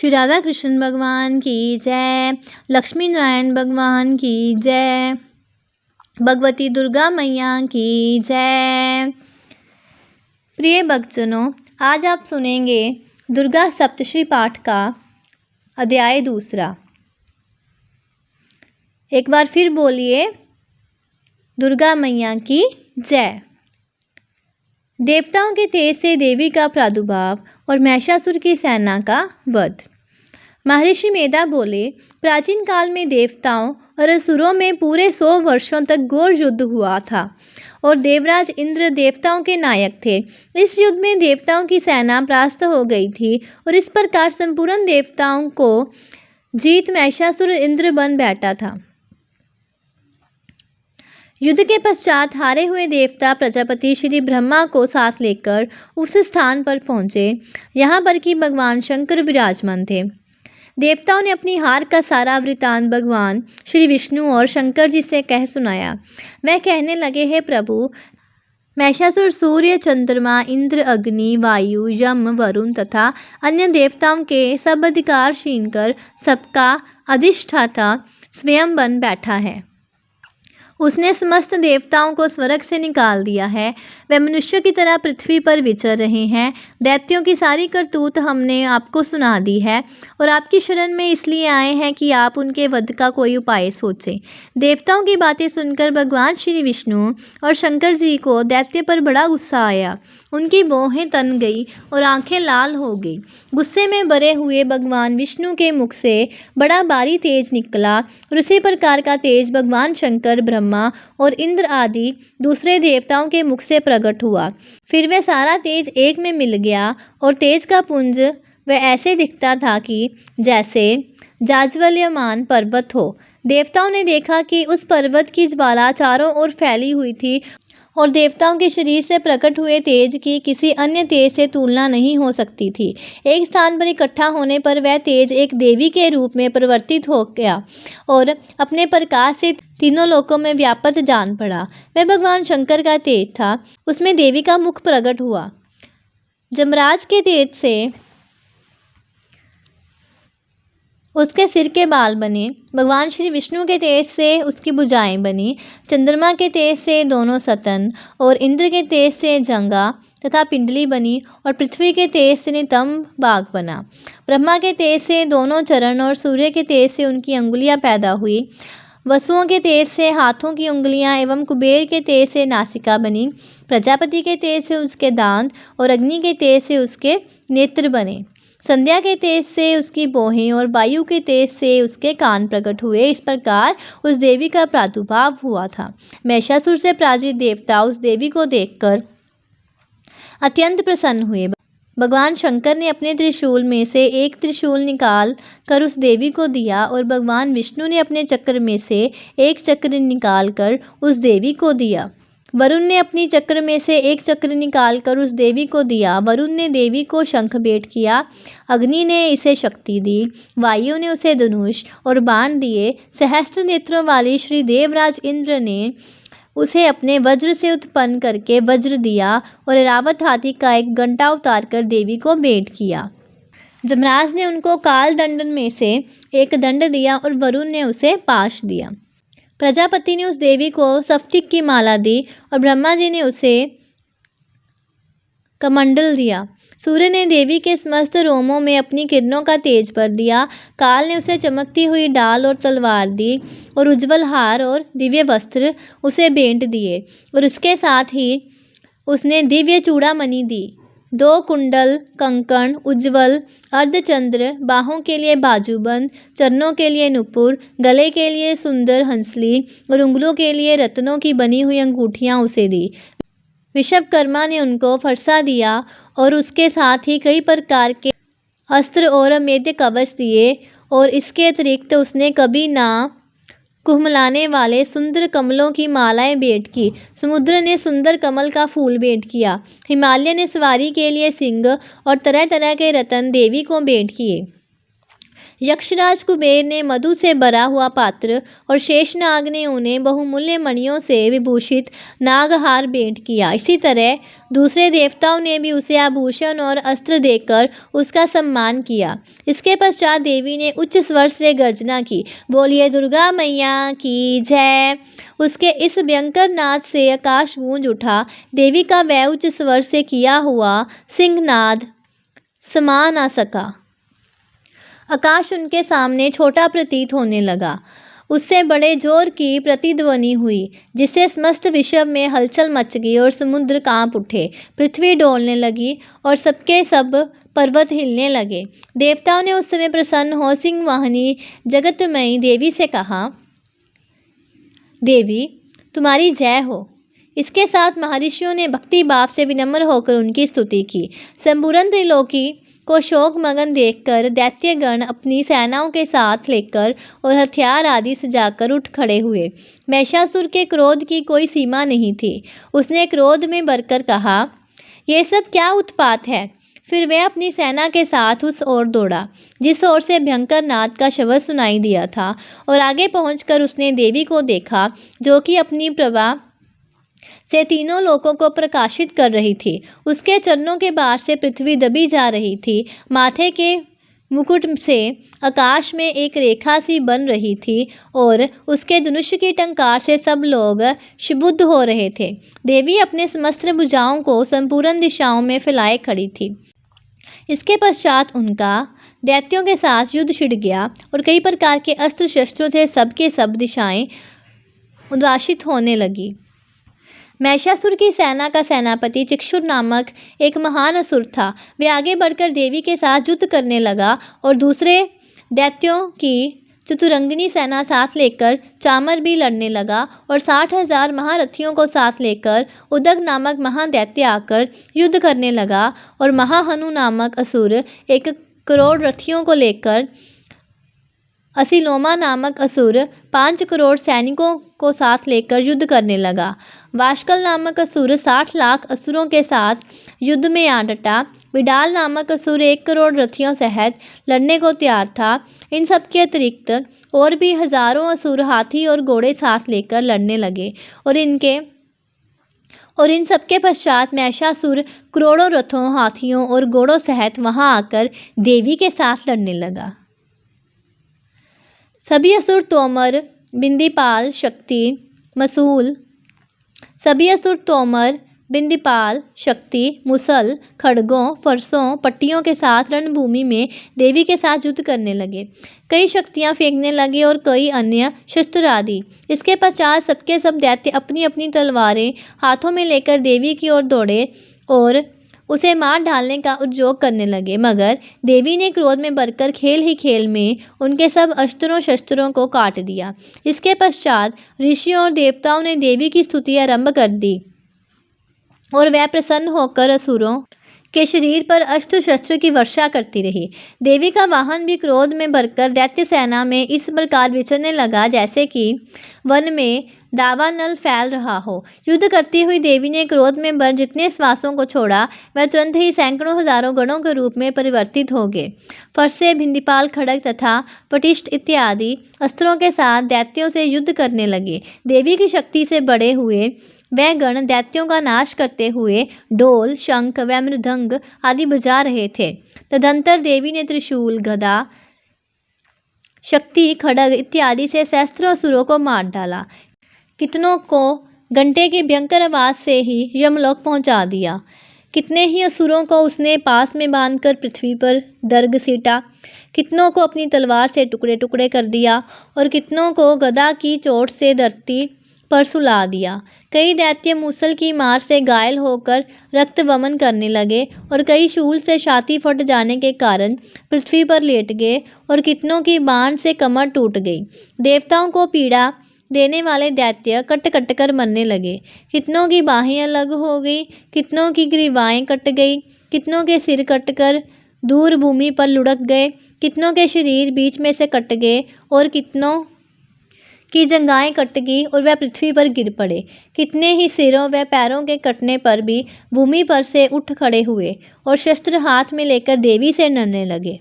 श्री राधा कृष्ण भगवान की जय। लक्ष्मी नारायण भगवान की जय। भगवती दुर्गा मैया की जय। प्रिय भक्तजनों, आज आप सुनेंगे दुर्गा सप्तश्री पाठ का अध्याय 2। एक बार फिर बोलिए, दुर्गा मैया की जय। देवताओं के तेज से देवी का प्रादुर्भाव और महिषासुर की सेना का वध। महर्षि मेधा बोले, प्राचीन काल में देवताओं और असुरों में पूरे 100 वर्षों तक घोर युद्ध हुआ था और देवराज इंद्र देवताओं के नायक थे। इस युद्ध में देवताओं की सेना परास्त हो गई थी और इस प्रकार संपूर्ण देवताओं को जीत महिषासुर इंद्र बन बैठा था। युद्ध के पश्चात हारे हुए देवता प्रजापति श्री ब्रह्मा को साथ लेकर उस स्थान पर पहुंचे यहाँ पर कि भगवान शंकर विराजमान थे। देवताओं ने अपनी हार का सारा वृतांत भगवान श्री विष्णु और शंकर जी से कह सुनाया। वह कहने लगे, हे प्रभु, महिषासुर सूर्य, चंद्रमा, इंद्र, अग्नि, वायु, यम, वरुण तथा अन्य देवताओं के सब अधिकार छीनकर सबका अधिष्ठाता स्वयं बन बैठा है। उसने समस्त देवताओं को स्वर्ग से निकाल दिया है। वे मनुष्य की तरह पृथ्वी पर विचर रहे हैं। दैत्यों की सारी करतूत हमने आपको सुना दी है और आपकी शरण में इसलिए आए हैं कि आप उनके वध का कोई उपाय सोचें। देवताओं की बातें सुनकर भगवान श्री विष्णु और शंकर जी को दैत्य पर बड़ा गुस्सा आया। उनकी भौहें तन गई और आंखें लाल हो गई। गुस्से में भरे हुए भगवान विष्णु के मुख से बड़ा भारी तेज निकला और उसी प्रकार का तेज भगवान शंकर, ब्रह्मा और इंद्र आदि दूसरे देवताओं के मुख से प्रकट हुआ। फिर वह सारा तेज एक में मिल गया और तेज का पुंज वह ऐसे दिखता था कि जैसे जाज्वल्यमान पर्वत हो। देवताओं ने देखा कि उस पर्वत की ज्वाला चारों ओर फैली हुई थी और देवताओं के शरीर से प्रकट हुए तेज की किसी अन्य तेज से तुलना नहीं हो सकती थी। एक स्थान पर इकट्ठा होने पर वह तेज एक देवी के रूप में परिवर्तित हो गया और अपने प्रकाश से तीनों लोकों में व्याप्त जान पड़ा। वह भगवान शंकर का तेज था। उसमें देवी का मुख प्रकट हुआ। जमराज के तेज से उसके सिर के बाल बने। भगवान श्री विष्णु के तेज से उसकी भुजाएं बनी। चंद्रमा के तेज से दोनों सतन और इंद्र के तेज से जंगा तथा पिंडली बनी और पृथ्वी के तेज से नितंब बाग बना। ब्रह्मा के तेज से दोनों चरण और सूर्य के तेज से उनकी अंगुलियां पैदा हुई। वसुओं के तेज से हाथों की उंगलियां एवं कुबेर के तेज से नासिका बनी। प्रजापति के तेज से उसके दांत और अग्नि के तेज से उसके नेत्र बने। संध्या के तेज से उसकी भौहें और वायु के तेज से उसके कान प्रकट हुए। इस प्रकार उस देवी का प्रादुर्भाव हुआ था। महिषासुर से पराजित देवता उस देवी को देखकर अत्यंत प्रसन्न हुए। भगवान शंकर ने अपने त्रिशूल में से एक त्रिशूल निकाल कर उस देवी को दिया और भगवान विष्णु ने अपने चक्र में से एक चक्र निकाल कर उस देवी को दिया। वरुण ने अपनी चक्र में से एक चक्र निकालकर उस देवी को दिया। वरुण ने देवी को शंख भेंट किया। अग्नि ने इसे शक्ति दी। वायु ने उसे धनुष और बाण दिए। सहस्त्र नेत्रों वाली श्री देवराज इंद्र ने उसे अपने वज्र से उत्पन्न करके वज्र दिया और ऐरावत हाथी का एक घंटा उतार कर देवी को भेंट किया। जमराज ने उनको काल दंडन में से एक दंड दिया और वरुण ने उसे पाश दिया। प्रजापति ने उस देवी को स्फटिक की माला दी और ब्रह्मा जी ने उसे कमंडल दिया। सूर्य ने देवी के समस्त रोमों में अपनी किरणों का तेज भर दिया। काल ने उसे चमकती हुई ढाल और तलवार दी और उज्ज्वल हार और दिव्य वस्त्र उसे भेंट दिए और उसके साथ ही उसने दिव्य चूड़ामणि दी। 2 कुंडल, कंकण, उज्ज्वल अर्धचंद्र, बाहों के लिए बाजूबंद, चरणों के लिए नुपुर, गले के लिए सुंदर हंसली और उंगलों के लिए रत्नों की बनी हुई अंगूठियां उसे दी। विश्वकर्मा ने उनको फरसा दिया और उसके साथ ही कई प्रकार के अस्त्र और अमेध्य कवच दिए और इसके अतिरिक्त उसने कभी ना कुहमलाने वाले सुंदर कमलों की मालाएं भेंट की। समुद्र ने सुंदर कमल का फूल भेंट किया। हिमालय ने सवारी के लिए सिंह और तरह तरह के रत्न देवी को भेंट किए। यक्षराज कुबेर ने मधु से भरा हुआ पात्र और शेषनाग ने उन्हें बहुमूल्य मणियों से विभूषित नागहार भेंट किया। इसी तरह दूसरे देवताओं ने भी उसे आभूषण और अस्त्र देकर उसका सम्मान किया। इसके पश्चात देवी ने उच्च स्वर से गर्जना की, बोलिए दुर्गा मैया की जय। उसके इस भयंकर नाद से आकाश गूंज उठा। देवी का वह उच्च स्वर से किया हुआ सिंहनाद समा न सका। आकाश उनके सामने छोटा प्रतीत होने लगा। उससे बड़े जोर की प्रतिध्वनि हुई, जिससे समस्त विश्व में हलचल मच गई और समुद्र कांप उठे, पृथ्वी डोलने लगी और सबके सब पर्वत हिलने लगे। देवताओं ने उस समय प्रसन्न हो सिंह वाहिनी जगतमयी देवी से कहा, देवी तुम्हारी जय हो। इसके साथ महर्षियों ने भक्ति भाव से विनम्र होकर उनकी स्तुति की। संपूर्ण त्रिलोकी को शोक मगन देखकर दैत्यगण अपनी सेनाओं के साथ लेकर और हथियार आदि सजाकर उठ खड़े हुए। महिषासुर के क्रोध की कोई सीमा नहीं थी। उसने क्रोध में भरकर कहा, ये सब क्या उत्पात है। फिर वह अपनी सेना के साथ उस ओर दौड़ा जिस ओर से भयंकर नाद का शब्द सुनाई दिया था, और आगे पहुंचकर उसने देवी को देखा, जो कि अपनी प्रभा से तीनों लोकों को प्रकाशित कर रही थी। उसके चरणों के बाहर से पृथ्वी दबी जा रही थी। माथे के मुकुट से आकाश में एक रेखा सी बन रही थी और उसके धनुष की टंकार से सब लोग क्षुब्ध हो रहे थे। देवी अपने समस्त भुजाओं को संपूर्ण दिशाओं में फैलाए खड़ी थी। इसके पश्चात उनका दैत्यों के साथ युद्ध छिड़ गया और कई प्रकार के अस्त्र शस्त्रों से सबके सब दिशाएं उद्वासित होने लगी। महिषासुर की सेना का सेनापति चिक्षुर नामक एक महान असुर था। वह आगे बढ़कर देवी के साथ युद्ध करने लगा और दूसरे दैत्यों की चतुरंगिनी सेना साथ लेकर चामर भी लड़ने लगा और 60,000 महारथियों को साथ लेकर उदग नामक महादैत्य आकर युद्ध करने लगा और महाहनु नामक असुर 1 करोड़ रथियों को लेकर असिलोमा नामक असुर 5 करोड़ सैनिकों को साथ लेकर युद्ध करने लगा। वाशकल नामक असुर 60 लाख असुरों के साथ युद्ध में आ डटा। विडाल नामक असुर 1 करोड़ रथियों सहित लड़ने को तैयार था। इन सब के अतिरिक्त और भी हजारों असुर हाथी और घोड़े साथ लेकर लड़ने लगे और इन सबके पश्चात महिषासुर करोड़ों रथों, हाथियों और घोड़ों सहित वहां आकर देवी के साथ लड़ने लगा। सभी असुर तोमर, बिंदीपाल, शक्ति, मुसल, खड्गों, फरसों, पट्टियों के साथ रणभूमि में देवी के साथ युद्ध करने लगे। कई शक्तियां फेंकने लगे और कई अन्य शस्त्र आदि। इसके पश्चात सबके सब दैत्य अपनी अपनी तलवारें हाथों में लेकर देवी की ओर दौड़े और उसे मार डालने का उद्योग करने लगे, मगर देवी ने क्रोध में भरकर खेल ही खेल में उनके सब अस्त्रों शस्त्रों को काट दिया। इसके पश्चात ऋषियों और देवताओं ने देवी की स्तुति आरंभ कर दी और वह प्रसन्न होकर असुरों के शरीर पर अस्त्र शस्त्र की वर्षा करती रही। देवी का वाहन भी क्रोध में भरकर दैत्य सेना में इस प्रकार विचरने लगा जैसे कि वन में दावानल फैल रहा हो। युद्ध करती हुई देवी ने क्रोध में भर जितने श्वासों को छोड़ा, वह तुरंत ही सैकड़ों हजारों गणों के रूप में परिवर्तित हो गए। फरसे, भिंदीपाल, खड्ग तथा पटिष्ठ इत्यादि अस्त्रों के साथ दैत्यों से युद्ध करने लगे। देवी की शक्ति से बड़े हुए वह गण दैत्यों का नाश करते हुए ढोल, शंख व मृदंग आदि बजा रहे थे। तदंतर देवी ने त्रिशूल, गदा, शक्ति, खड्ग इत्यादि से सहस्त्रों असुरों को मार डाला। कितनों को घंटे की भयंकर आवाज से ही यमलोक पहुंचा दिया। कितने ही असुरों को उसने पास में बांधकर पृथ्वी पर दर्ग सीटा। कितनों को अपनी तलवार से टुकड़े टुकड़े कर दिया और कितनों को गदा की चोट से धरती पर सुला दिया। कई दैत्य मूसल की मार से घायल होकर रक्त वमन करने लगे और कई शूल से छाती फट जाने के कारण पृथ्वी पर लेट गए और कितनों की बाण से कमर टूट गई। देवताओं को पीड़ा देने वाले दैत्य कट कट कर मरने लगे। कितनों की बाहें अलग हो गई, कितनों की ग्रीवाएं कट गई, कितनों के सिर कट कर दूर भूमि पर लुढ़क गए, कितनों के शरीर बीच में से कट गए और कितनों की जंघाएं कट गई और वह पृथ्वी पर गिर पड़े। कितने ही सिरों व पैरों के कटने पर भी भूमि पर से उठ खड़े हुए और शस्त्र हाथ में लेकर देवी से लड़ने लगे।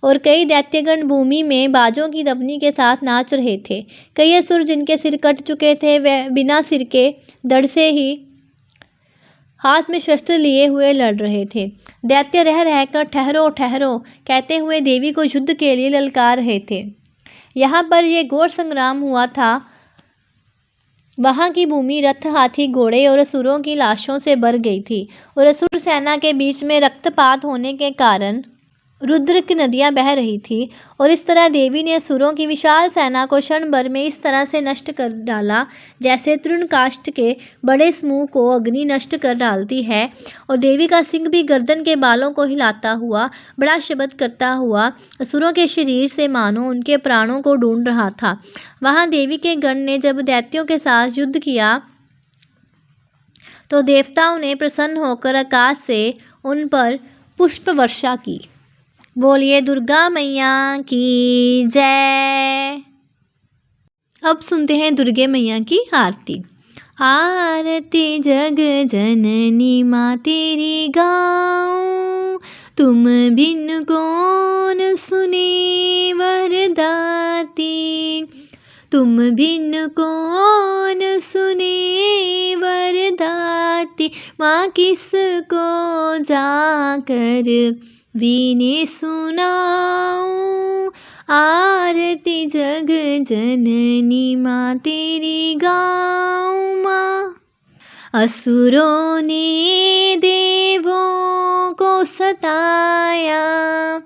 और कई दैत्यगण भूमि में बाजों की दबनी के साथ नाच रहे थे। कई असुर जिनके सिर कट चुके थे वे बिना सिर के धड़ से ही हाथ में शस्त्र लिए हुए लड़ रहे थे। दैत्य रह रहकर ठहरो ठहरो कहते हुए देवी को युद्ध के लिए ललकार रहे थे। यहाँ पर यह घोर संग्राम हुआ था। वहाँ की भूमि रथ, हाथी, घोड़े और असुरों की लाशों से भर गई थी और असुर सेना के बीच में रक्तपात होने के कारण रुद्र की नदियाँ बह रही थी। और इस तरह देवी ने असुरों की विशाल सेना को क्षण भर में इस तरह से नष्ट कर डाला जैसे तृणकाष्ठ के बड़े समूह को अग्नि नष्ट कर डालती है। और देवी का सिंह भी गर्दन के बालों को हिलाता हुआ बड़ा शब्द करता हुआ असुरों के शरीर से मानो उनके प्राणों को ढूंढ रहा था। वहाँ देवी के गण ने जब दैत्यों के साथ युद्ध किया तो देवताओं ने प्रसन्न होकर आकाश से उन पर पुष्प वर्षा की। बोलिए दुर्गा मैया की जय। अब सुनते हैं दुर्गे मैया की आरती। आरती जग जननी माँ तेरी गाऊं, तुम बिन कौन सुने वरदाती, तुम बिन कौन सुने वरदाती, माँ किसको जाकर वीने सुनाऊं। आरती जग जननी माँ तेरी गाऊं माँ। असुरों ने देवों को सताया,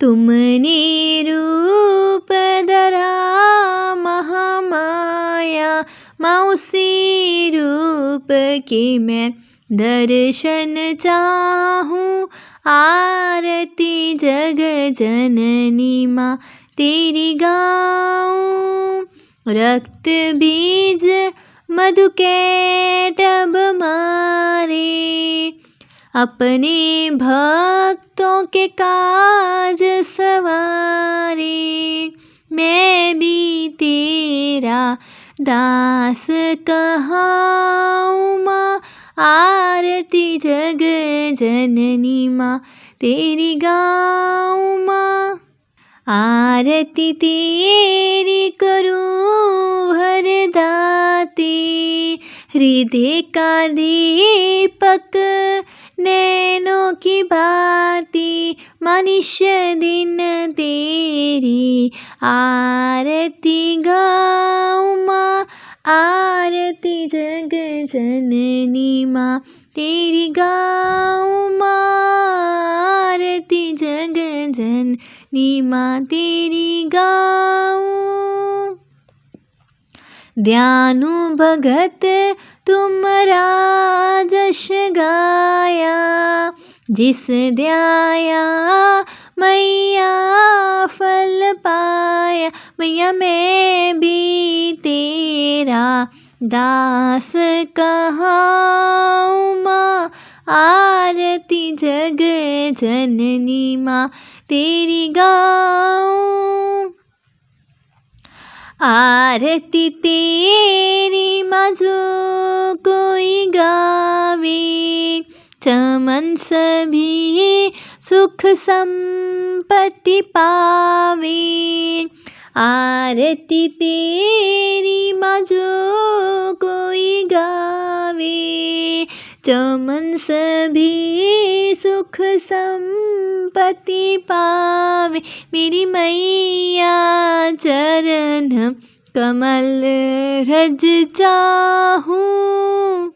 तुमने रूप धरा महामाया, माँ उसी रूप के मैं दर्शन चाहूं। आरती जग जननी माँ तेरी गाऊं। रक्त बीज मधु के टब मारे, अपने भक्तों के काज सवारे, मैं भी तेरा दास कहाऊं माँ। आरती जग जननी माँ तेरी गाऊं माँ। आरती तेरी करूं हर दाती, हृदय का दीपक नैनों की बाती, मनुष दिन तेरी आरती गाऊं माँ। आरती जग जननी माँ तेरी गाऊं माँ। आरती जग जननी माँ तेरी गाऊं। ध्यानु भगत तुमरा जश गाया, जिस ध्याया मैया फल पाया, मैया मैं भी तेरा दास कहाऊं माँ। आरती जग जननी माँ तेरी गाऊं। आरती तेरी माँ जो कोई गावे, चमन सभी सुख संपत्ति पावे। आरती तेरी माँ जो कोई गावे, चमन सभी सुख संपत्ति पावे। मेरी मैया चरण कमल रज चाहूं।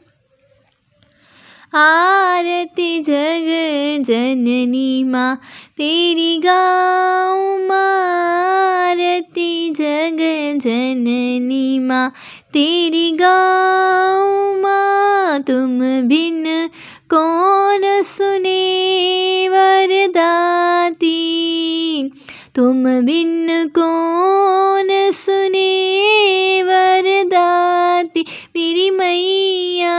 आरती जग जननी माँ तेरी गाऊं माँ। आरती जग जननी माँ तेरी गाऊं माँ। तुम बिन कौन सुने वरदाती, तुम बिन कौन सुने वरदाती। मेरी मैया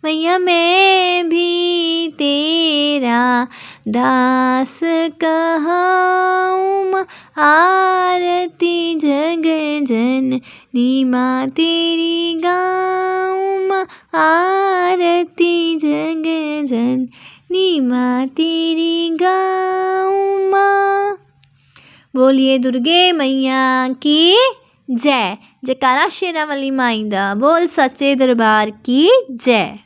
मैया मैं भी तेरा दास कहाऊं माँ। आरती जग जननी माँ तेरी गाऊं माँ। आरती जग जननी नी माँ तेरी गाऊं माँ। बोलिए दुर्गे मैया की जय। जयकारा शेरा वाली माई दा। बोल सच्चे दरबार की जय।